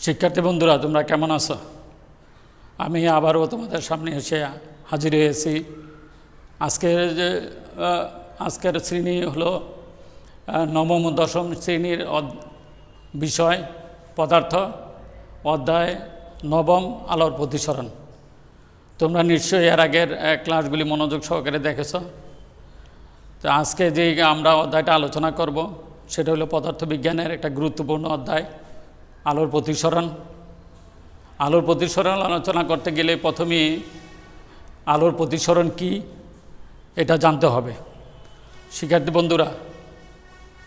শিক্ষার্থী বন্ধুরা, তোমরা কেমন আছো? আমি আবারও তোমাদের সামনে এসে হাজির হয়েছি। আজকের শ্রেণী হলো নবম ও দশম শ্রেণীর বিষয় পদার্থ, অধ্যায় নবম, আলোর প্রতিসরণ। তোমরা নিশ্চয়ই এর আগের ক্লাসগুলি মনোযোগ সহকারে দেখেছ। তো আজকে যে আমরা অধ্যায়টা আলোচনা করব সেটা হলো পদার্থবিজ্ঞানের একটা গুরুত্বপূর্ণ অধ্যায়, আলোর প্রতিসরণ। আলোর প্রতিসরণ আলোচনা করতে গেলে প্রথমেই আলোর প্রতিসরণ কি এটা জানতে হবে। শিক্ষার্থী বন্ধুরা,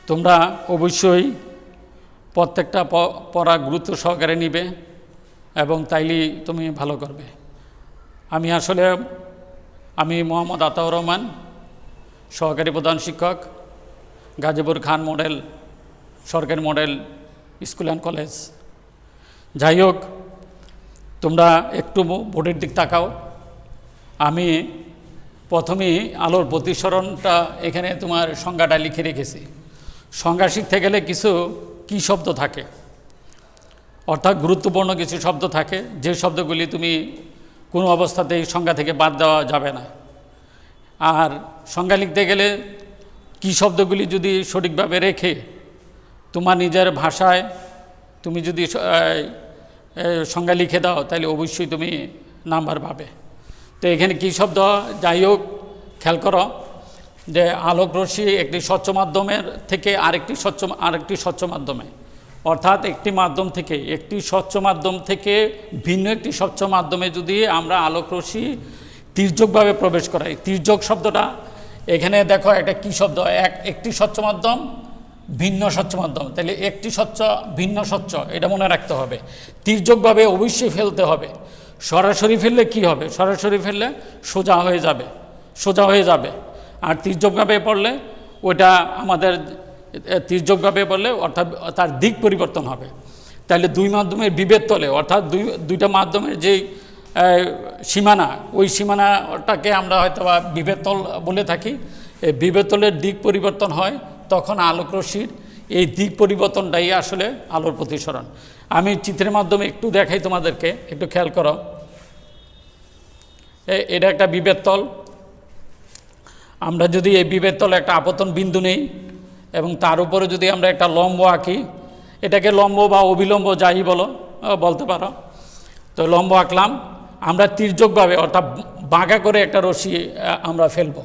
তোমরা অবশ্যই প্রত্যেকটা পড়া গুরুত্ব সহকারে নিবে এবং তাইলেই তুমি ভালো করবে। আমি মোহাম্মদ আতাউর রহমান, সহকারী প্রধান শিক্ষক, গাজীপুর খান মডেল সরকারি মডেল স্কুল অ্যান্ড কলেজ। যাই হোক, তোমরা একটু বোর্ডের দিক তাকাও। আমি প্রথমেই আলোর প্রতিসরণটা এখানে তোমার সংজ্ঞাটা লিখে রেখেছি। সংজ্ঞা শিখতে গেলে কিছু কী শব্দ থাকে, অর্থাৎ গুরুত্বপূর্ণ কিছু শব্দ থাকে, যে শব্দগুলি তুমি কোনো অবস্থাতেই সংজ্ঞা থেকে বাদ দেওয়া যাবে না। আর সংজ্ঞা লিখতে গেলে কী শব্দগুলি যদি সঠিকভাবে রেখে তোমার নিজের ভাষায় তুমি যদি সংজ্ঞা লিখে দাও তাহলে অবশ্যই তুমি নাম্বার পাবে। তো এখানে কী শব্দ, যাই হোক খেয়াল করো যে আলোক রশ্মি একটি স্বচ্ছ মাধ্যমের থেকে আরেকটি স্বচ্ছ মাধ্যমে, অর্থাৎ একটি স্বচ্ছ মাধ্যম থেকে ভিন্ন একটি স্বচ্ছ মাধ্যমে যদি আমরা আলোক রশ্মি তির্যকভাবে প্রবেশ করাই। তির্যক শব্দটা এখানে দেখো একটা কী শব্দ, একটি স্বচ্ছ মাধ্যম ভিন্ন স্বচ্ছ মাধ্যম, তাহলে একটি স্বচ্ছ ভিন্ন স্বচ্ছ, এটা মনে রাখতে হবে। তির্যকভাবে অবশ্যই ফেলতে হবে। সরাসরি ফেললে কি হবে? সরাসরি ফেললে সোজা হয়ে যাবে। আর তির্যকভাবে পড়লে ওটা আমাদের তির্যকভাবে পড়লে অর্থাৎ তার দিক পরিবর্তন হবে। তাহলে দুই মাধ্যমের বিভেদ তলে, অর্থাৎ দুইটা মাধ্যমের যেই সীমানা, ওই সীমানাটাকে আমরা হয়তো বা বিভেদ তল বলে থাকি। এই বিভেদ তলের দিক পরিবর্তন হয়, তখন আলোক রশ্মির এই দিক পরিবর্তনটাই আসলে আলোর প্রতিসরণ। আমি চিত্রের মাধ্যমে একটু দেখাই তোমাদেরকে, একটু খেয়াল করো। এটা একটা বিভেদ তল। আমরা যদি এই বিভেদ তলে একটা আপতন বিন্দু নেই এবং তার উপরে যদি আমরা একটা লম্ব আঁকি, এটাকে লম্ব বা অবিলম্ব যাই বলতে পারো। তো লম্ব আঁকলাম, আমরা তির্যকভাবে অর্থাৎ বাঁকা করে একটা রশ্মি আমরা ফেলব।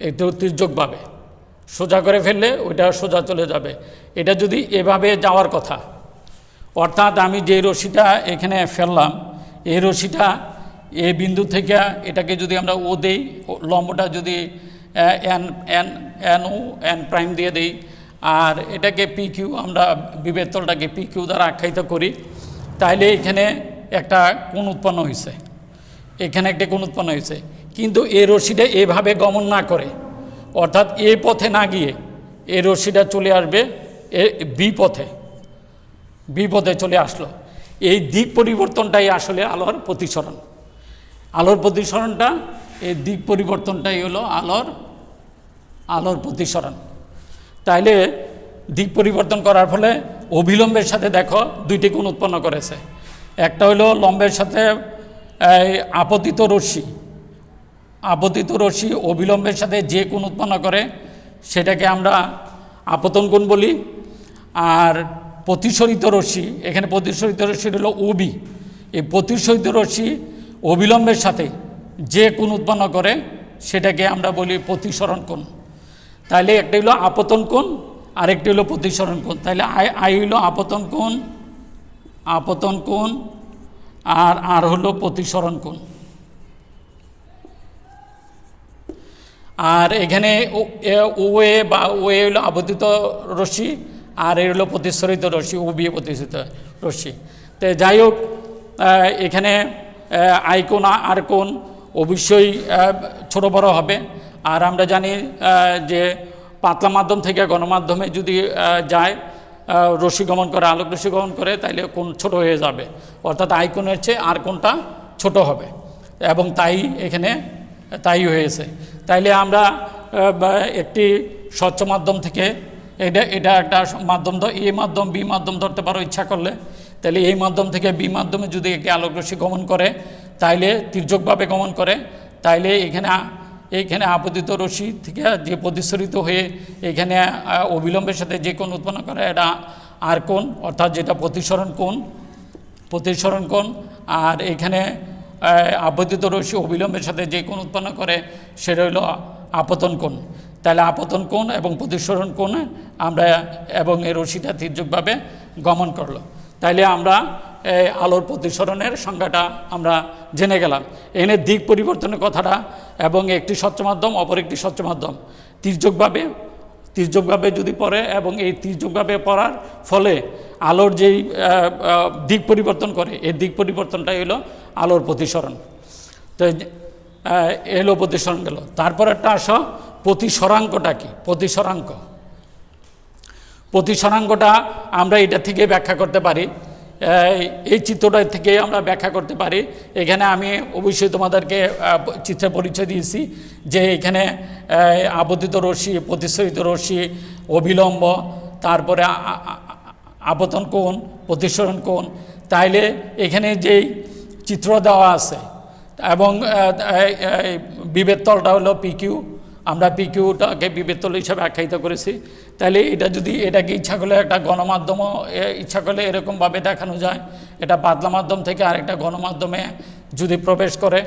একটু তির্যকভাবে সোজা করে ফেললে ওইটা সোজা চলে যাবে। এটা যদি এভাবে যাওয়ার কথা, অর্থাৎ আমি যে রশ্মিটা এখানে ফেললাম, এই রশ্মিটা এই বিন্দু থেকে এটাকে যদি আমরা ও দেই, লম্বটা যদি এন প্রাইম দিয়ে দেই, আর এটাকে পি কিউ, আমরা বিভেদ তলটাকে পি কিউ দ্বারা আখ্যায়িত করি, তাহলে এখানে একটা কোণ উৎপন্ন হয়েছে। কিন্তু এই রশ্মিটা এভাবে গমন না করে, অর্থাৎ এ পথে না গিয়ে এই রশ্মিটা চলে আসবে বি পথে চলে আসলো। এই দিক পরিবর্তনটাই আসলে আলোর প্রতিসরণ। আলোর প্রতিসরণটা, এই দিক পরিবর্তনটাই হলো আলোর প্রতিসরণ। তাইলে দিক পরিবর্তন করার ফলে অবিলম্বের সাথে দেখো দুইটি কোণ উৎপন্ন করেছে। একটা হলো লম্বের সাথে আপতিত রশ্মি অবিলম্বের সাথে যে কোণ উৎপন্ন করে সেটাকে আমরা আপতন কোণ বলি। আর প্রতিসরিত রশ্মি, এখানে প্রতিসরিত রশ্মি হলো ওবি। এই প্রতিসরিত রশ্মি অবিলম্বের সাথে যে কোণ উৎপন্ন করে সেটাকে আমরা বলি প্রতিসরণ কোণ। তাহলে একটা হলো আপতন কোণ আর একটি হলো প্রতিসরণ কোণ। তাহলে আই হলো আপতন কোণ আর হলো প্রতিসরণ কোণ। আর এখানে ওএ হলো আপতিত রশ্মি, আর এ হলো প্রতিসরিত রশ্মি, ওবি প্রতিসরিত রশ্মি। তো যাই হোক, এখানে আই কোণ আর কোণ অবশ্যই ছোট বড় হবে। আর আমরা জানি যে পাতলা মাধ্যম থেকে গণমাধ্যমে যদি যায়, রশ্মি গমন করে, আলোক রশ্মি গমন করে, তাইলে কোণ ছোট হয়ে যাবে, অর্থাৎ আই কোণের চেয়ে আর কোণটা ছোট হবে। এবং তাই হয়েছে। তাইলে আমরা একটি স্বচ্ছ মাধ্যম থেকে এটা একটা মাধ্যম, এ মাধ্যম বি মাধ্যম ধরতে পারো ইচ্ছা করলে। তাহলে এই মাধ্যম থেকে বি মাধ্যমে যদি একটি আলোকরশ্মি গমন করে তাইলে তির্যকভাবে গমন করে, তাইলে এইখানে আপতিত রশ্মি থেকে যে প্রতিসরিত হয়ে এখানে অবিলম্বের সাথে যে কোণ উৎপন্ন করে এটা আর কোণ, অর্থাৎ যেটা প্রতিসরণ কোণ। আর এখানে আপতিত রশ্মি অবিলম্বের সাথে যে কোণ উৎপন্ন করে সেটা হলো আপতন কোণ। তাহলে আপতন কোণ এবং প্রতিসরণ কোণ আমরা এবং এই রশ্মিটা তির্যকভাবে গমন করলো। তাইলে আমরা আলোর প্রতিসরণের সংজ্ঞাটা আমরা জেনে গেলাম। এখানে দিক পরিবর্তনের কথাটা এবং একটি স্বচ্ছ মাধ্যম অপর একটি স্বচ্ছ মাধ্যম তির্যকভাবে যদি পড়ে এবং এই তির্যকভাবে পড়ার ফলে আলোর যেই দিক পরিবর্তন করে এই দিক পরিবর্তনটাই হলো আলোর প্রতিসরণ। তো এলো প্রতিসরণ গেল। তারপর একটা আসো প্রতিসরাঙ্কটা কি? প্রতিসরাঙ্কটা আমরা এটা থেকে ব্যাখ্যা করতে পারি, এই চিত্রটা থেকে আমরা ব্যাখ্যা করতে পারি। এখানে আমি অবশ্যই তোমাদেরকে চিত্রের পরিচয় দিয়েছি যে এখানে আপতিত রশ্মি, প্রতিসরিত রশ্মি, অবিলম্ব, তারপরে আপতন কোণ, প্রতিসরণ কোণ। তাইলে এখানে যেই চিত্র দেওয়া আছে এবং বিভেদ তলটা হলো পিকিউ, আমরা পিকিউটাকে বিভেদ তল হিসাবে আখ্যায়িত করেছি। তাহলে এটাকে ইচ্ছা করলে একটা গণমাধ্যমও ইচ্ছা করলে এরকমভাবে দেখানো যায়। এটা পাতলা মাধ্যম থেকে আরেকটা গণমাধ্যমে যদি প্রবেশ করে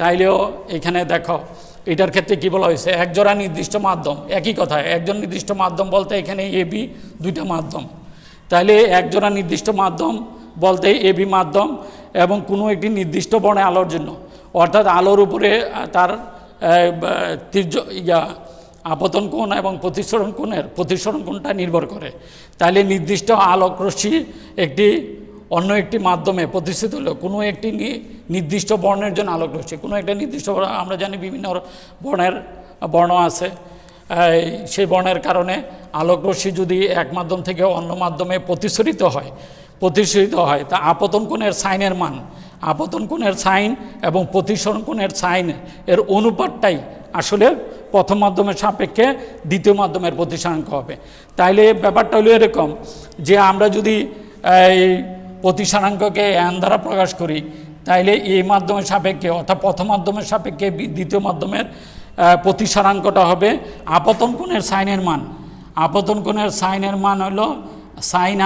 তাইলেও এখানে দেখো এটার ক্ষেত্রে কী বলা হয়েছে, একজোড়া নির্দিষ্ট মাধ্যম। একই কথা, একজন নির্দিষ্ট মাধ্যম বলতে এখানে এবি দুইটা মাধ্যম। তাহলে একজোড়া নির্দিষ্ট মাধ্যম বলতে এবি মাধ্যম এবং কোনো একটি নির্দিষ্ট বর্ণে আলোর জন্য, অর্থাৎ আলোর উপরে তার আপতন কোণ এবং প্রতিসরণ কোণটা নির্ভর করে। তাহলে নির্দিষ্ট আলোক রশ্মি অন্য একটি মাধ্যমে প্রতিষ্ঠিত হলো কোনো একটি নির্দিষ্ট বর্ণের জন্য আলোক রশ্মি, কোনো একটা নির্দিষ্ট আমরা জানি বিভিন্ন বর্ণ আছে, সেই বর্ণের কারণে আলোক রশ্মি যদি এক মাধ্যম থেকে অন্য মাধ্যমে প্রতিসরিত হয় তা আপতন কোণের সাইনের মান, আপতন কোণের সাইন এবং প্রতিসরণ কোণের সাইন এর অনুপাতটাই আসলে প্রথম মাধ্যমের সাপেক্ষে দ্বিতীয় মাধ্যমের প্রতিসরাঙ্ক হবে। তাইলে ব্যাপারটা হলো এরকম যে আমরা যদি এই প্রতিসরাঙ্ককে এন দ্বারা প্রকাশ করি তাইলে এই মাধ্যমের সাপেক্ষে অর্থাৎ প্রথম মাধ্যমের সাপেক্ষে দ্বিতীয় মাধ্যমের প্রতিসরাঙ্কটা হবে আপতন কোণের সাইনের মান। আপতন কোণের সাইনের মান হলো সাইন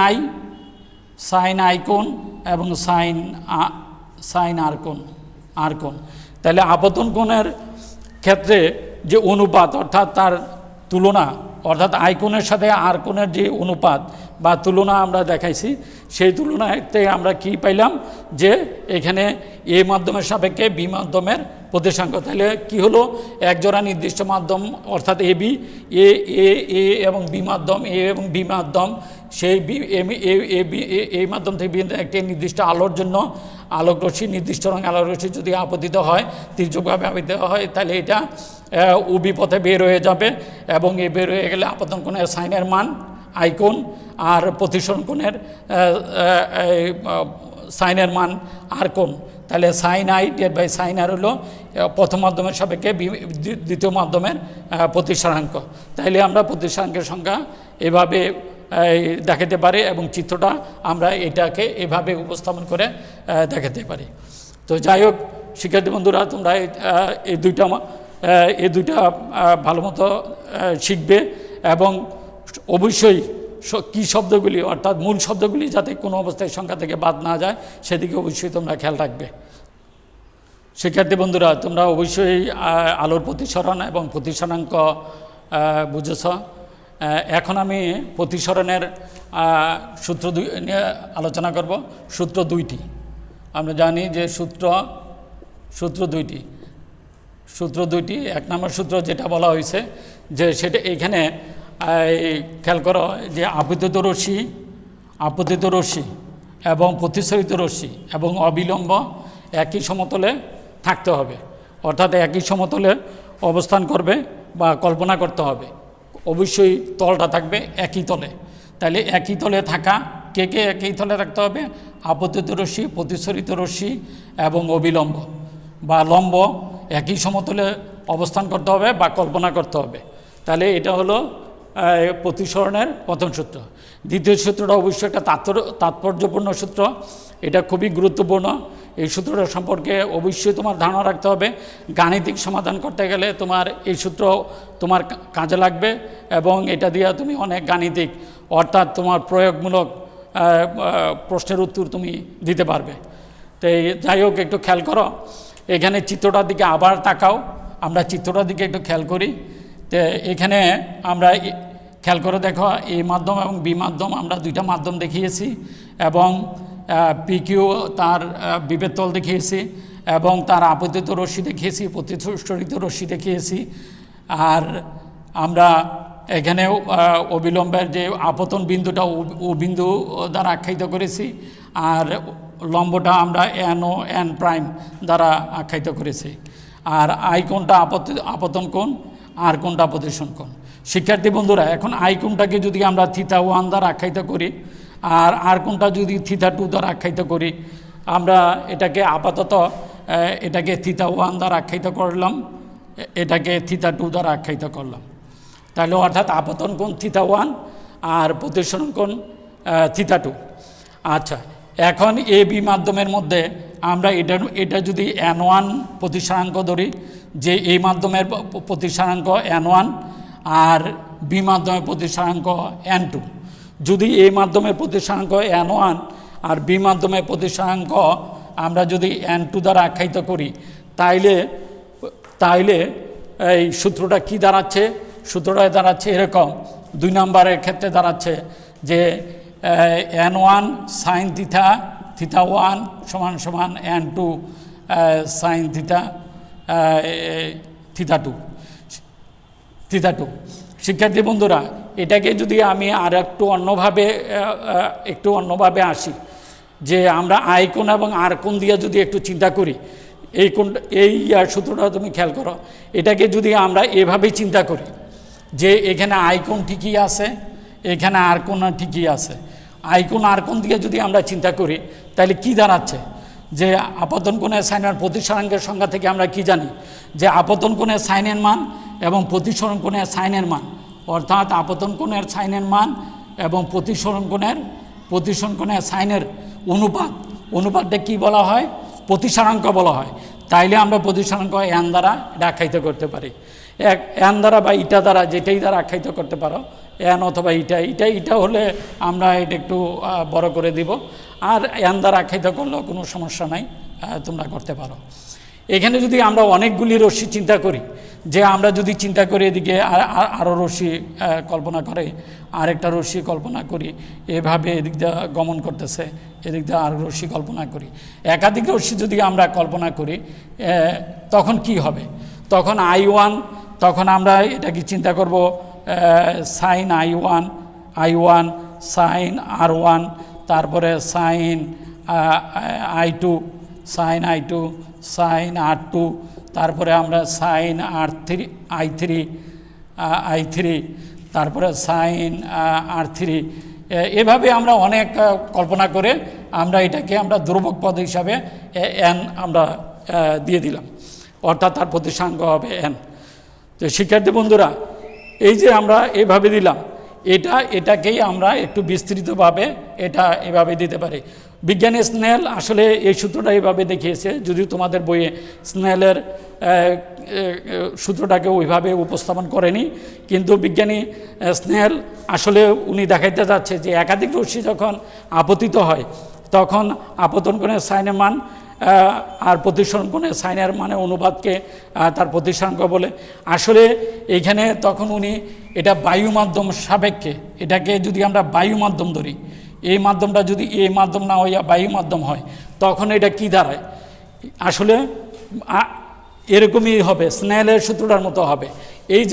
আই কোণ এবং সাইন আর কোণ। তাহলে আপতন কোণের ক্ষেত্রে যে অনুপাত অর্থাৎ তার তুলনা, অর্থাৎ আই কোণের সাথে আর কোণের যে অনুপাত বা তুলনা আমরা দেখাইছি, সেই তুলনাতে আমরা কি পাইলাম যে এখানে এ মাধ্যমের সাপেক্ষে বি মাধ্যমের প্রতিসরাঙ্ক। তাহলে কি হলো, একজোড়া নির্দিষ্ট মাধ্যম অর্থাৎ এ এবং বি মাধ্যম, এ এবং বি মাধ্যম, সেই এই মাধ্যম থেকে একটি নির্দিষ্ট আলোর জন্য আলোক রশ্মি, নির্দিষ্ট রঙ আলোক রশ্মি যদি আপতিত হয়, তির্যকভাবে আপতিত হয়, তাহলে এটা উবি পথে বের হয়ে যাবে এবং এ বের হয়ে গেলে আপতন কোণের সাইনের মান আই কোণ আর প্রতিসরণ কোণের সাইনের মান আর কোণ। তাহলে sine i divide by sine r হলো প্রথম মাধ্যমের সাপেক্ষে দ্বিতীয় মাধ্যমের প্রতিসরাঙ্ক। তাইলে আমরা প্রতিসরাঙ্কের সংখ্যা এভাবে দেখাতে পারি এবং চিত্রটা আমরা এটাকে এভাবে উপস্থাপন করে দেখাতে পারি। তো যাই হোক শিক্ষার্থী বন্ধুরা, তোমরা এই দুইটা ভালো মতো শিখবে এবং অবশ্যই কী শব্দগুলি অর্থাৎ মূল শব্দগুলি যাতে কোনো অবস্থায় সংখ্যা থেকে বাদ না যায় সেদিকে অবশ্যই তোমরা খেয়াল রাখবে। শিক্ষার্থী বন্ধুরা, তোমরা অবশ্যই আলোর প্রতিসরণ এবং প্রতিসরাঙ্ক বুঝেছ। এখন আমি প্রতিসরণের সূত্র নিয়ে আলোচনা করব। সূত্র দুইটি আমরা জানি যে সূত্র দুইটি। এক নম্বর সূত্র যেটা বলা হয়েছে যে সেটা এইখানে খেয়াল করো যে আপতিত রশ্মি এবং প্রতিসরিত রশ্মি এবং অবিলম্ব একই সমতলে থাকতে হবে, অর্থাৎ একই সমতলে অবস্থান করবে বা কল্পনা করতে হবে। অবশ্যই তলটা থাকবে একই তলে। তাহলে একই তলে থাকা কে একই তলে থাকতে হবে? আপতিত রশ্মি, প্রতিসরিত রশ্মি এবং অবিলম্ব বা লম্ব একই সমতলে অবস্থান করতে হবে বা কল্পনা করতে হবে। তাহলে এটা হলো প্রতিসরণের প্রথম সূত্র। দ্বিতীয় সূত্রটা অবশ্যই একটা তাৎপর্যপূর্ণ সূত্র, এটা খুবই গুরুত্বপূর্ণ। এই সূত্রটা সম্পর্কে অবশ্যই তোমার ধারণা রাখতে হবে। গাণিতিক সমাধান করতে গেলে তোমার এই সূত্র তোমার কাজে লাগবে, এবং এটা দিয়ে তুমি অনেক গাণিতিক অর্থাৎ তোমার প্রয়োগমূলক প্রশ্নের উত্তর তুমি দিতে পারবে। তো যাই হোক, একটু খেয়াল করো, এখানে চিত্রটার দিকে আবার তাকাও, আমরা চিত্রটার দিকে একটু খেয়াল করি। তো এখানে আমরা খেয়াল করে দেখো, এ মাধ্যম এবং বি মাধ্যম আমরা দুইটা মাধ্যম দেখিয়েছি, এবং পিকিউ তার বিভেদ তল দেখিয়েছি, এবং তার আপতিত রশ্মি দেখিয়েছি, প্রতিসরিত রশ্মি দেখিয়েছি। আর আমরা এখানেও অবিলম্বের যে আপতন বিন্দুটা ও বিন্দু দ্বারা আখ্যায়িত করেছি, আর লম্বটা আমরা এন ও এন প্রাইম দ্বারা আখ্যায়িত করেছি। আর আই কোণটা আপতন কোণ, আর কোণটা প্রতিসরণ কোণ। শিক্ষার্থী বন্ধুরা, এখন আই কোণটাকে যদি আমরা θ1 দ্বারা আখ্যায়িত করি, আর কোণটা যদি θ2 দ্বারা আখ্যায়িত করি, আমরা এটাকে আপাতত এটাকে θ1 দ্বারা আখ্যায়িত করলাম, এটাকে θ2 দ্বারা আখ্যায়িত করলাম। তাহলে অর্থাৎ আপতন কোণ θ1 আর প্রতিসরণ কোণ θ2। আচ্ছা, এখন এ বি মাধ্যমের মধ্যে আমরা এটা যদি n1 প্রতিসরাঙ্ক ধরি, যে এই মাধ্যমের প্রতিসরাঙ্ক n1 আর বি মাধ্যমের প্রতিসরাঙ্ক n2। যদি এই মাধ্যমের প্রতিসরাঙ্ক n1 আর বি মাধ্যমের প্রতিসরাঙ্ক আমরা যদি n2 দ্বারা আখ্যায়িত করি, তাইলে এই সূত্রটা কি দাঁড়াচ্ছে? সূত্রটা দাঁড়াচ্ছে এরকম, 2 নম্বরের ক্ষেত্রে দাঁড়াচ্ছে যে n1 সাইন থিটা θ1 সমান সমান n2 সাইন থিটা θ2। শিক্ষার্থী বন্ধুরা, এটাকে যদি আমি আর একটু অন্যভাবে আসি, যে আমরা আই কোণ এবং আর কোণ দিয়ে যদি একটু চিন্তা করি, এই সূত্রটা তুমি খেয়াল করো, এটাকে যদি আমরা এভাবেই চিন্তা করি যে এখানে আই কোণ ঠিকই আছে, এখানে আর কোণ ঠিকই আছে, আই কোণ আর কোণ দিয়ে যদি আমরা চিন্তা করি, তাহলে কি দাঁড়াচ্ছে? যে আপতন কোণের সাইনের প্রতিসরাঙ্কের সংজ্ঞা থেকে আমরা কি জানি? যে আপতন কোণের সাইনের মান এবং প্রতিসরণ কোণের সাইনের মান, অর্থাৎ আপতন কোণের সাইনের মান এবং প্রতিসরণ কোণের সাইনের অনুপাতটা কি বলা হয়? প্রতিসরাঙ্ক বলা হয়। তাইলে আমরা প্রতিসরাঙ্ক এন দ্বারা এটা আখ্যায়িত করতে পারি, এন দ্বারা বা ইটা দ্বারা, যেটাই দ্বারা আখ্যায়িত করতে পারো, এন অথবা ইটা হলে আমরা এটা একটু বড় করে দিব, আর এন দ্বারা আখ্যায়িত করলেও কোনো সমস্যা নাই, তোমরা করতে পারো। এখানে যদি আমরা অনেকগুলি রশ্মি চিন্তা করি, যে আমরা যদি চিন্তা করি এদিকে আরও রশ্মি কল্পনা করে, আরেকটা রশ্মি কল্পনা করি, এভাবে এদিক দিয়ে গমন করতেছে, এদিক দিয়ে আর রশ্মি কল্পনা করি, একাধিক রশ্মি যদি আমরা কল্পনা করি, তখন কি হবে? তখন I1, তখন আমরা এটাকে চিন্তা করব সাইন I1 সাইন R1, তারপরে সাইন I2 সাইন R2, তারপরে আমরা সাইন I3, তারপরে সাইন R3। এভাবে আমরা অনেক কল্পনা করে এটাকে আমরা ধ্রুবক পদ হিসাবে n আমরা দিয়ে দিলাম, অর্থাৎ তার প্রতিসরাঙ্ক হবে n। তো শিক্ষার্থী বন্ধুরা, এই যে আমরা এভাবে দিলাম, এটাকেই আমরা একটু বিস্তৃতভাবে এটা এভাবে দিতে পারি। বিজ্ঞানী স্নেল আসলে এই সূত্রটা এইভাবে দেখিয়েছে, যদিও তোমাদের বইয়ে স্নেলের সূত্রটাকে ওইভাবে উপস্থাপন করেনি, কিন্তু বিজ্ঞানী স্নেল আসলে উনি দেখাইতে যাচ্ছে যে একাধিক রশ্মি যখন আপতিত হয়, তখন আপতন কোণের সাইনের মান আর প্রতিসরণ কোণের সাইনের মানে অনুপাতকে তার প্রতিসরাঙ্ক বলে। আসলে এইখানে তখন উনি এটা বায়ু মাধ্যম সাপেক্ষে, এটাকে যদি আমরা বায়ু মাধ্যম ধরি, এই মাধ্যমটা যদি এই মাধ্যম না হইয়া বায়ু মাধ্যম হয়, তখন এটা কি দাঁড়ায়? আসলে এরকমই হবে, স্নেলের সূত্রটার মতো হবে। এই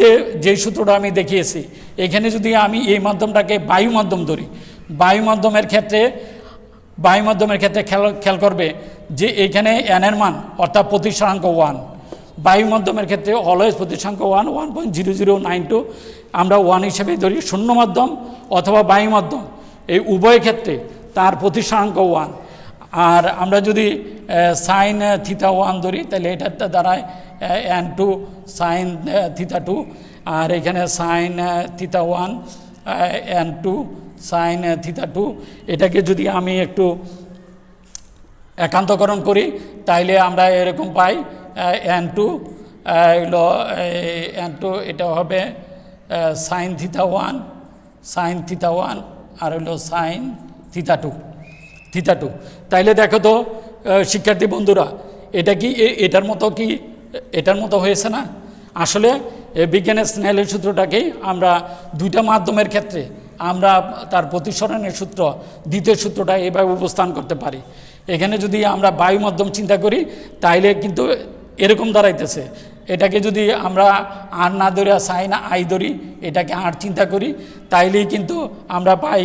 যে সূত্রটা আমি দেখিয়েছি, এখানে যদি আমি এই মাধ্যমটাকে বায়ু মাধ্যম ধরি, বায়ু মাধ্যমের ক্ষেত্রে খেয়াল করবে যে এখানে এনের মান অর্থাৎ প্রতিসরাঙ্ক 1, বায়ু মাধ্যমের ক্ষেত্রে অলওয়েজ প্রতিসরাঙ্ক 1.0092 আমরা 1 হিসেবে ধরি। শূন্য মাধ্যম অথবা বায়ু মাধ্যম এই উভয় ক্ষেত্রে তার প্রতিসরাঙ্ক 1। আর আমরা যদি সাইন θ1 ধরি, তাহলে এটার দ্বারায় n2 সাইন θ2, আর এখানে sine theta 1 and 2 sine theta 2, এটাকে যদি আমি একটু একান্তকরণ করি তাইলে আমরা এরকম পাই n2 হলো n2, এটা হবে সাইন থিটা 1 আর হলো সাইন থিটা 2। তাইলে দেখো তো শিক্ষার্থী বন্ধুরা, এটা কি এটার মতো হয়েছে না? আসলে বিজ্ঞানের স্নেলের সূত্রটাকেই আমরা দুইটা মাধ্যমের ক্ষেত্রে আমরা তার প্রতিসরণের সূত্র, দ্বিতীয় সূত্রটা এভাবে উপস্থান করতে পারি। এখানে যদি আমরা বায়ু মাধ্যম চিন্তা করি তাইলে কিন্তু এরকম দাঁড়াইতেছে। এটাকে যদি আমরা আর না ধরে সাইন আই ধরি, এটাকে আর চিন্তা করি, তাইলেই কিন্তু আমরা পাই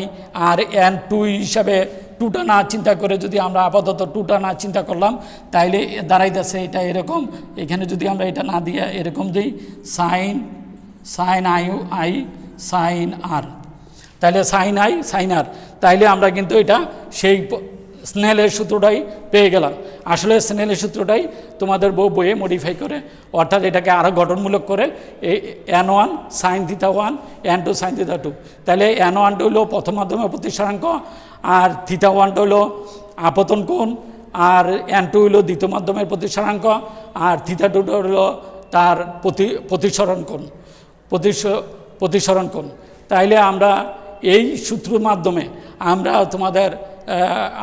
আর n2 হিসাবে 2টা না চিন্তা করে যদি আমরা আপাতত 2টা না চিন্তা করলাম তাইলে দাঁড়াইতেছে এটা এরকম। এখানে যদি আমরা এটা না দিয়ে এরকম দিই সাইন আই সাইন আর, তাইলে সাইন আর, তাইলে আমরা কিন্তু এটা সেই স্নেলের সূত্রটাই পেয়ে গেলাম। আসলে স্নেলের সূত্রটাই তোমাদের বইয়ে মডিফাই করে, অর্থাৎ এটাকে আরও গঠনমূলক করে এই n1 sine theta 1 n2 sine theta 2। তাহলে n1টা হলো প্রথম মাধ্যমের প্রতিসরাঙ্ক, আর থিটা 1টা হলো আপতন কোণ, আর n2 হলো দ্বিতীয় মাধ্যমের প্রতিসরাঙ্ক, আর থিটা 2টা হলো তার প্রতিসরণ কোণ। তাইলে আমরা এই সূত্রের মাধ্যমে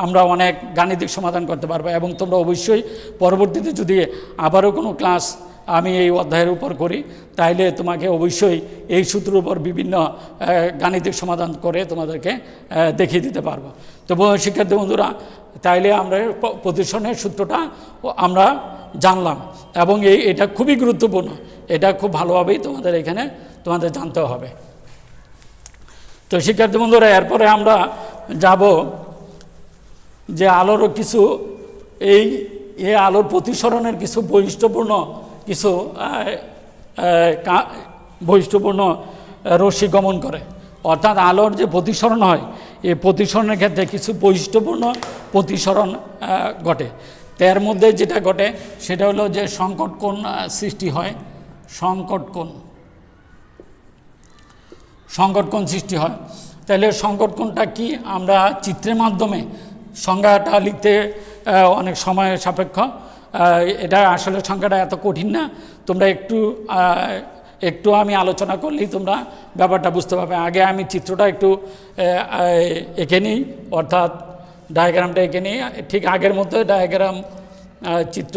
আমরা অনেক গাণিতিক সমাধান করতে পারবো। এবং তোমরা অবশ্যই পরবর্তীতে যদি আবারও কোনো ক্লাস আমি এই অধ্যায়ের উপর করি তাইলে তোমাকে অবশ্যই এই সূত্রের উপর বিভিন্ন গাণিতিক সমাধান করে তোমাদেরকে দেখিয়ে দিতে পারবো। তো শিক্ষার্থী বন্ধুরা, তাইলে আমরা প্রতিসরণের সূত্রটা আমরা জানলাম এবং এটা খুবই গুরুত্বপূর্ণ, এটা খুব ভালোভাবেই তোমাদের জানতে হবে। তো শিক্ষার্থী বন্ধুরা, এরপরে আমরা যাব যে আলোরও কিছু এই আলোর প্রতিসরণের কিছু বৈশিষ্ট্যপূর্ণ রশ্মি গমন করে, অর্থাৎ আলোর যে প্রতিসরণ হয় এই প্রতিসরণের ক্ষেত্রে কিছু বৈশিষ্ট্যপূর্ণ প্রতিসরণ ঘটে। তার মধ্যে যেটা ঘটে সেটা হলো যে সংকট কোণ সৃষ্টি হয়। সংকট কোণ সৃষ্টি হয়। তাহলে সংকট কোণটা কি, আমরা চিত্রের মাধ্যমে সংজ্ঞাটা লিখতে অনেক সময় সাপেক্ষ, এটা আসলে সংখ্যাটা এত কঠিন না, তোমরা একটু আমি আলোচনা করলেই তোমরা ব্যাপারটা বুঝতে পারবে। আগে আমি চিত্রটা একটু এঁকে নিই, অর্থাৎ ডায়াগ্রামটা এঁকে নিই। ঠিক আগের মতো ডায়াগ্রাম চিত্র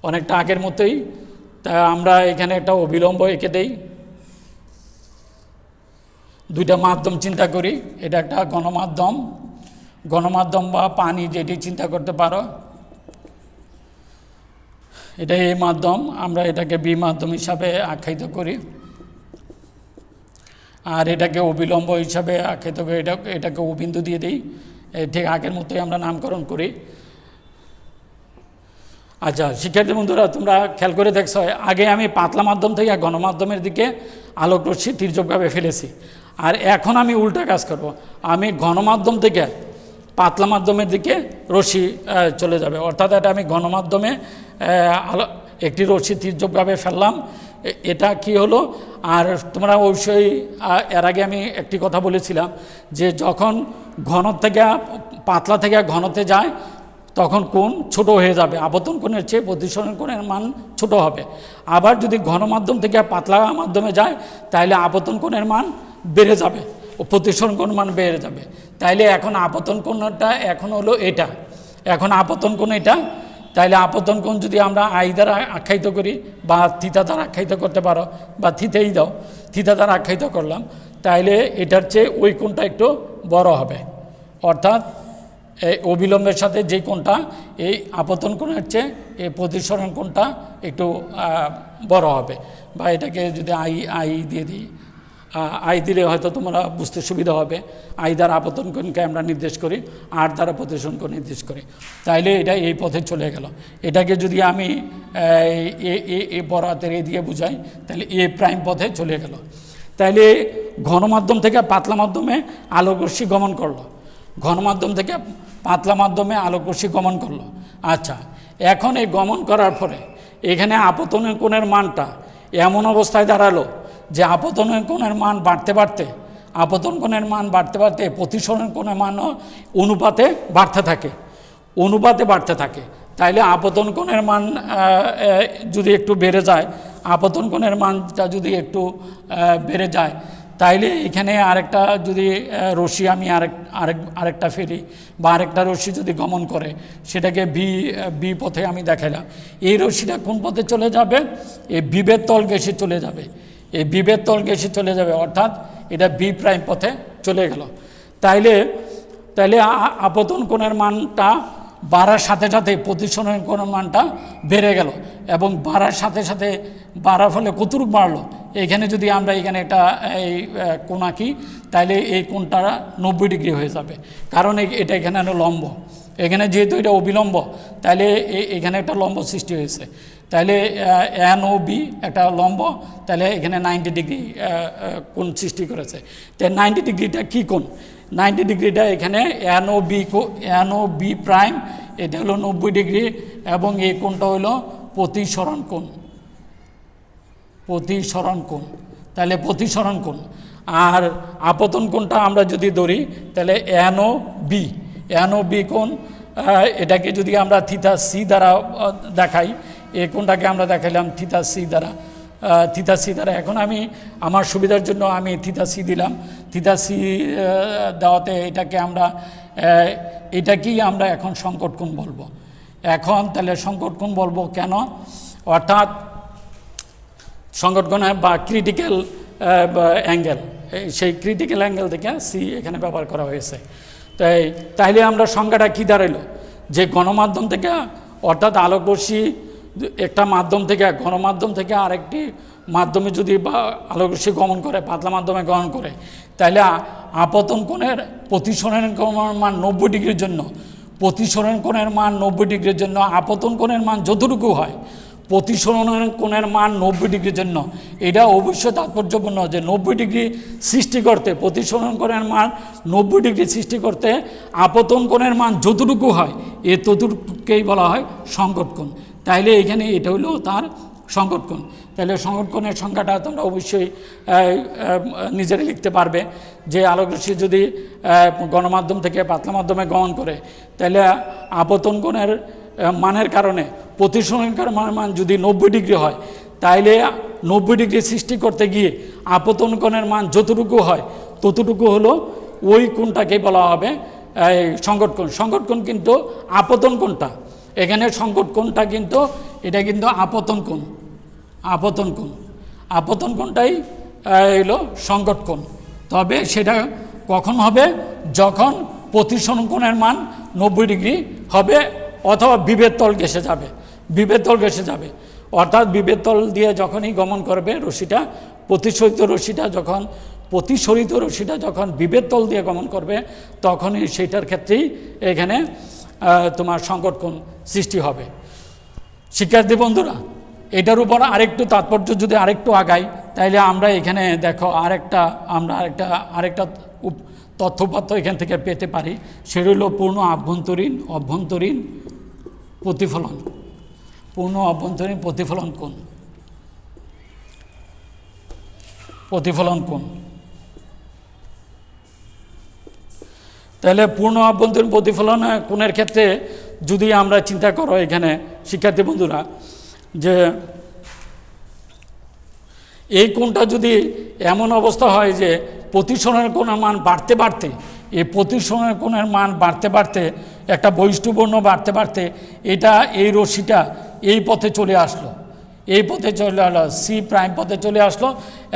অনেকটা আগের মতোই। তা আমরা এখানে একটা অবিলম্ব এঁকে দেই, দুইটা মাধ্যম চিন্তা করি। এটা একটা গণমাধ্যম বা পানি, যেটি চিন্তা করতে পারো। এটা এই মাধ্যম, আমরা এটাকে বি মাধ্যম হিসাবে আখ্যায়িত করি, আর এটাকে অবিলম্ব হিসাবে আখ্যায়িত করি। এটাকে অবিন্দু দিয়ে দিই, ঠিক আগের মতোই আমরা নামকরণ করি। আচ্ছা শিক্ষার্থী বন্ধুরা, তোমরা খেয়াল করে দেখছো আগে আমি পাতলা মাধ্যম থেকে গণমাধ্যমের দিকে আলোক রশ্মি তির্যকভাবে ফেলেছি, আর এখন আমি উল্টা কাজ করব, আমি গণমাধ্যম থেকে পাতলা মাধ্যমের দিকে রশ্মি চলে যাবে। অর্থাৎ এটা আমি গণমাধ্যমে একটি রশ্মি তির্যকভাবে ফেললাম। এটা কি হলো, আর তোমরা অবশ্যই এর আগে আমি একটি কথা বলেছিলাম যে যখন পাতলা থেকে ঘনতে যায় তখন কোণ ছোট হয়ে যাবে, আপতন কোণের চেয়ে প্রতিসরণ কোণের মান ছোট হবে। আবার যদি ঘন মাধ্যম থেকে পাতলা মাধ্যমে যায় তাহলে আপতন কোণের মান বেড়ে যাবে ও প্রতিসরণ কোণ মান বেড়ে যাবে। তাইলে এখন আপতন কোণটা এখন হলো এটা, এখন আপতন কোণ এটা। তাইলে আপতন কোণ যদি আমরা আই দ্বারা আখ্যায়িত করি বা থিতা দ্বারা আখ্যায়িত করতে পারো, বা থিতাই দাও, থিতা দ্বারা আখ্যায়িত করলাম, তাইলে এটার চেয়ে ওই কোণটা একটু বড় হবে। অর্থাৎ এই অবিলম্বের সাথে যে কোণটা এই আপতন কোণের চেয়ে এই প্রতিসরণ কোণটা একটু বড় হবে। বা এটাকে যদি আই দিয়ে দিই, আই দিলে হয়তো তোমরা বুঝতে সুবিধা হবে। আই দ্বারা আপতন কোণকে আমরা নির্দেশ করি, আর দ্বারা প্রতিসরণ কোণ নির্দেশ করি। তাইলে এটা এই পথে চলে গেল। এটাকে যদি আমি এ বড় হাতের এ দিয়ে বুঝাই তাহলে এ প্রাইম পথে চলে গেল। তাইলে ঘনমাধ্যম থেকে পাতলা মাধ্যমে আলোক রশ্মি গমন করলো, ঘনমাধ্যম থেকে পাতলা মাধ্যমে আলোক রশ্মি গমন করলো। আচ্ছা, এখন এই গমন করার পরে এখানে আপতনের কোণের মানটা এমন অবস্থায় দাঁড়ালো যে আপতন কোণের মান বাড়তে বাড়তে আপতন কোণের মান বাড়তে বাড়তে প্রতিসরণ কোণের মানও অনুপাতে বাড়তে থাকে তাইলে আপতন কোণের মান যদি একটু বেড়ে যায়, আপতন কোণের মানটা যদি একটু বেড়ে যায়, তাইলে এখানে আরেকটা যদি রশ্মি আমি আরেকটা ফেরি বা আরেকটা রশ্মি যদি গমন করে, সেটাকে বি পথে আমি দেখালাম। এই রশ্মিটা কোন পথে চলে যাবে? এই বিভেদ তল ঘেঁষে চলে যাবে, এই বিভেদ তল ঘেঁষে চলে যাবে, অর্থাৎ এটা বি প্রাইম পথে চলে গেল। তাইলে আপতন কোণের মানটা বাড়ার সাথে সাথে প্রতিসরণ কোণের মানটা বেড়ে গেল, এবং বাড়ার সাথে সাথে বাড়ার ফলে কতটুকু বাড়লো? এখানে যদি আমরা এখানে একটা এই কোণ আঁকি, তাইলে এই কোণটা 90 ডিগ্রি হয়ে যাবে, কারণ এটা এখানে লম্ব, এখানে যেহেতু এটা অবিলম্ব, তাইলে এখানে একটা লম্ব সৃষ্টি হয়েছে। তাইলে এন ও বি একটা লম্ব, তাহলে এখানে 90 ডিগ্রি কোণ সৃষ্টি করেছে। তাই 90 ডিগ্রিটা কী কোণ? 90 ডিগ্রিটা এখানে এন ও বি প্রাইম, এটা হলো 90 ডিগ্রি, এবং এই কোণটা হলো প্রতিসরণ কোণ। তাহলে প্রতিসরণ কোণ। আর আপতন কোণটা আমরা যদি ধরি, তাহলে এন ও বি কোণ, এটাকে যদি আমরা থিটা সি দ্বারা দেখাই, এই কোণটাকে আমরা দেখাইলাম থিটা সি দ্বারা। এখন আমি আমার সুবিধার জন্য আমি থিটা সি দিলাম। থিটা সি দেওয়াতে এটাকেই আমরা এখন সংকট কোণ বলবো। তাহলে সংকট কোণ বলবো কেন? অর্থাৎ সংকট কোণ বা ক্রিটিক্যাল অ্যাঙ্গেল, সেই ক্রিটিক্যাল অ্যাঙ্গেল থেকে সি এখানে ব্যবহার করা হয়েছে। তাইলে আমরা সংজ্ঞাটা কী দাঁড়াইলো? যে গণমাধ্যম থেকে, অর্থাৎ আলোকরশ্মি একটা মাধ্যম থেকে, গণমাধ্যম থেকে আরেকটি মাধ্যমে যদি বা আলোকরশ্মি গমন করে, পাতলা মাধ্যমে গমন করে, তাহলে আপতন কোণের প্রতিসরণ কোণের মান 90 ডিগ্রির জন্য, আপতন কোণের মান যতটুকু হয়, প্রতিসরণ কোণের মান 90 ডিগ্রির জন্য, এটা অবশ্যই তাৎপর্যপূর্ণ যে 90 ডিগ্রি সৃষ্টি করতে, প্রতিসরণ কোণের মান 90 ডিগ্রি সৃষ্টি করতে আপতন কোণের মান যতটুকু হয়, ততটুকুকেই বলা হয় সংকট কোণ। তাইলে এখানে এটা হলো তার সংকট কোণ। তাহলে সংকট কোণের সংখ্যাটা তোমরা অবশ্যই নিজেরাই লিখতে পারবে, যে আলোকরশ্মি যদি গণমাধ্যম থেকে পাতলা মাধ্যমে গমন করে, তাহলে আপতন কোণের মানের কারণে প্রতিসরণ কোণের মান যদি 90 ডিগ্রি হয়, তাইলে 90 ডিগ্রি সৃষ্টি করতে গিয়ে আপতন কোণের মান যতটুকু হয়, ততটুকু হলো ওই কোণটাকেই বলা হবে সংকট কোণ। সংকট কোণ কিন্তু আপতন কোণটা, এখানে সংকট কোণটা কিন্তু এটা কিন্তু আপতন কোণটাই হলো সংকট কোণ। তবে সেটা কখন হবে? যখন প্রতিসরণ কোণের মান 90 ডিগ্রি হবে, অথবা বিভেদ তল ঘেঁষে যাবে। অর্থাৎ বিভেদ তল দিয়ে যখনই গমন করবে রশ্মিটা, প্রতিসরিত রশ্মিটা যখন বিভেদ তল দিয়ে গমন করবে, তখনই সেইটার ক্ষেত্রেই এখানে তোমার সংকট কোণ সৃষ্টি হবে। শিক্ষার্থী বন্ধুরা, এটার উপর আরেকটু তাৎপর্য যদি আরেকটু আগাই, তাইলে আমরা এখানে দেখো আরেকটা তথ্যপাত্র এখান থেকে পেতে পারি। সেটা হলো পূর্ণ অভ্যন্তরীণ প্রতিফলন কোণ। তাহলে পূর্ণ অভ্যন্তরীণ প্রতিফলন কোণের ক্ষেত্রে যদি আমরা চিন্তা করো, এখানে শিক্ষার্থী বন্ধুরা, যে এই কোণটা যদি এমন অবস্থা হয় যে প্রতিসরণের কোণের মান বাড়তে বাড়তে একটা বৈশিষ্ট্যপূর্ণ বাড়তে এটা এই রশ্মিটা এই পথে চলে আসলো, সি প্রাইম পথে চলে আসলো,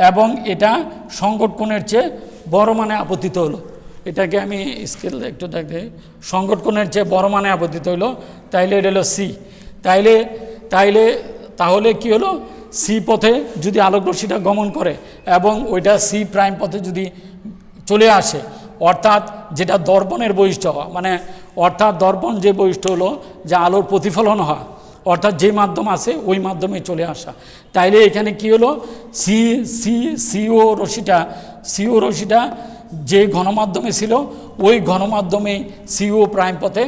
এবং এটা সংকট কোণের চেয়ে বড় মানে আপতিত হলো। এটাকে আমি স্কেল একটু দেখে, সংকট কোণের চেয়ে বড় মানে আপতিত হলো, তাইলে এটা হলো সি। তাহলে কি হলো? সি পথে যদি আলোকরশ্মিটা গমন করে এবং ওইটা সি প্রাইম পথে যদি চলে আসে, অর্থাৎ যেটা দর্পণের বৈশিষ্ট্য, অর্থাৎ দর্পণ যে বৈশিষ্ট্য হলো যে আলোর প্রতিফলন হয়, অর্থাৎ যে মাধ্যম আছে ওই মাধ্যমে চলে আসা। তাইলে এখানে কি হলো? সিও রশ্মিটা যে ঘনমাধ্যমে ছিল, ওই ঘনমাধ্যমেই সিও প্রাইম পথে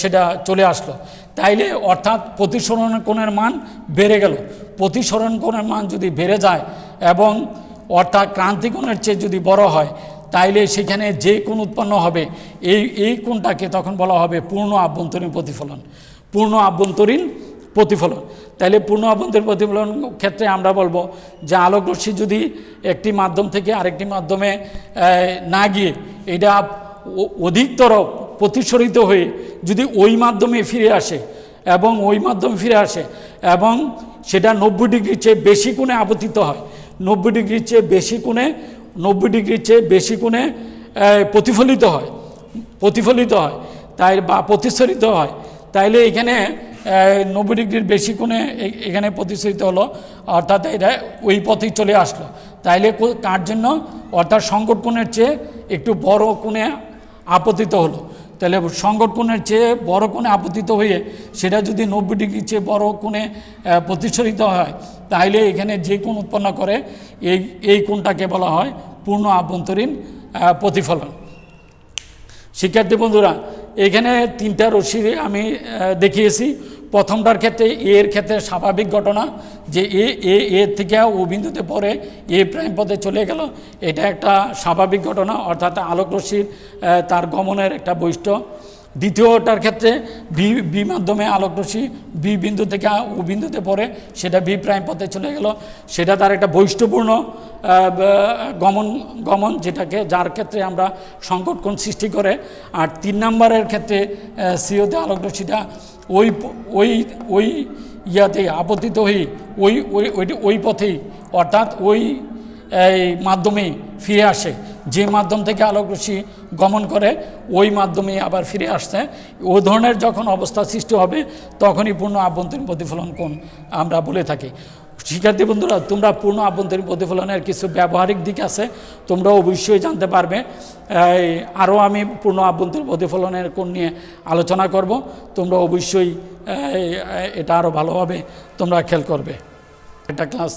সেটা চলে আসলো। তাইলে অর্থাৎ প্রতিসরণ কোণের মান বেড়ে গেল। প্রতিসরণ কোণের মান যদি বেড়ে যায় এবং অর্থাৎ ক্রান্তি কোণের চেয়ে যদি বড় হয়, তাইলে সেখানে যে কোণ উৎপন্ন হবে এই কোণটাকে তখন বলা হবে পূর্ণ আভ্যন্তরীণ প্রতিফলন। পূর্ণ আভ্যন্তরীণ প্রতিফলন। তাইলে পূর্ণ আভ্যন্তরীণ প্রতিফলন ক্ষেত্রে আমরা বলবো যে আলোকরশ্মি যদি একটি মাধ্যম থেকে আরেকটি মাধ্যমে না গিয়ে এটা অধিকতর প্রতিসরিত হয়ে যদি ওই মাধ্যমে ফিরে আসে এবং সেটা 90 ডিগ্রির চেয়ে বেশি কোণে আপতিত হয়, 90 ডিগ্রির চেয়ে বেশি কোণে প্রতিফলিত হয় তাই বা প্রতিসরিত হয়, তাইলে এখানে 90 ডিগ্রির বেশি কোণে এখানে প্রতিসরিত হলো, অর্থাৎ এটা ওই পথেই চলে আসলো। তাইলে কার জন্য? অর্থাৎ সংকট কোণের চেয়ে একটু বড় কোণে আপতিত হলো। তাহলে সংকট কোণের চেয়ে বড় কোণে আপতিত হয়ে সেটা যদি 90 ডিগ্রির চেয়ে বড় কোণে প্রতিসরিত হয়, তাহলে এখানে যে কোণ উৎপন্ন করে এই কোণটাকে বলা হয় পূর্ণ আভ্যন্তরীণ প্রতিফলন। শিক্ষার্থী বন্ধুরা, এখানে 3টা রশ্মি আমি দেখিয়েছি। প্রথমটার ক্ষেত্রে এর ক্ষেত্রে স্বাভাবিক ঘটনা যে এ থেকে ও বিন্দুতে পরে এ প্রাইম পথে চলে গেল, এটা একটা স্বাভাবিক ঘটনা, অর্থাৎ আলোকরশ্মির তার গমনের একটা বৈশিষ্ট্য। দ্বিতীয়টার ক্ষেত্রে বি মাধ্যমে আলোকরশ্মি বি বিন্দু থেকে ও বিন্দুতে পড়ে, সেটা বি প্রাইম পথে চলে গেল, সেটা তার একটা বৈশিষ্ট্যপূর্ণ গমন যার ক্ষেত্রে আমরা সংকট কোণ সৃষ্টি করে। আর 3 নম্বরের ক্ষেত্রে সিওতে আলোকরশ্মিটা ওই ইয়াতে আপতিত হয়ে ওই পথেই, অর্থাৎ ওই মাধ্যমেই ফিরে আসে, যে মাধ্যম থেকে আলোকরশ্মি গমন করে ওই মাধ্যমেই আবার ফিরে আসছে। ওই ধরনের যখন অবস্থা সৃষ্টি হবে তখনই পূর্ণ আভ্যন্তরীণ প্রতিফলন কোণ আমরা বলে থাকি। শিক্ষার্থী বন্ধুরা, তোমরা পূর্ণ আভ্যন্তরীণ প্রতিফলনের কিছু ব্যবহারিক দিক আছে, তোমরা অবশ্যই জানতে পারবে। আরও আমি পূর্ণ আভ্যন্তরীণ প্রতিফলনের কোণ নিয়ে আলোচনা করব, তোমরা অবশ্যই এটা আরও ভালোভাবে তোমরা খেয়াল করবে। এটা ক্লাস